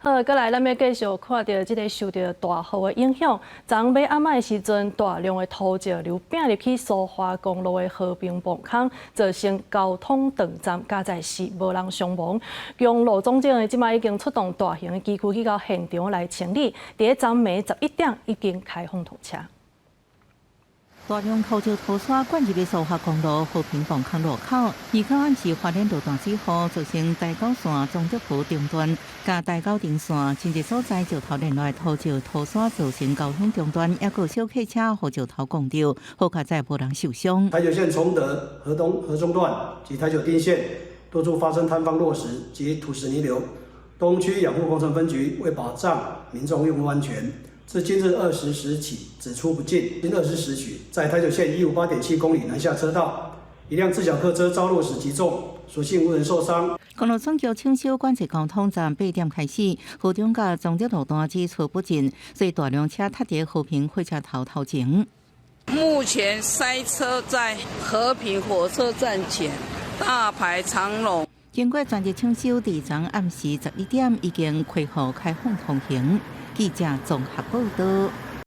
好，再来，咱要继续看到这个受到大雨的影响，昨买暗暝的时阵，大量的土石流并入去苏花公路的和平磅空，造成交通断站，加在是无人伤亡。公路总警即摆已经出动大型的机区去到现场来清理，伫昨暝11点已经开放通车。 大量土石土沙灌入的苏花公路和平磅空路口，二口暗时发展路段之后，造成大高线中德埔中段加大高顶线，真侪所在石头连来土石土沙造成交通中断，也有小客车和石头撞到，好在在无人受伤。台九线崇德、河东、河中段及台九丁线多处发生坍方落石及土石泥流。东区养护工程分局为保障民众用路安全。 自今日20时起，只出不进。今20时许，在台九线158.7公里南下车道，一辆自小客车遭落石击中，所幸无人受伤。公路总局清修管制交通站8点开始，河中甲中德路段只出不进，所以大量车踏在和平火车头前。目前塞车在和平火车站前，大排长龙。经过专业清修，伫昨暗时11点已经恢复开放通行。记者综合报道。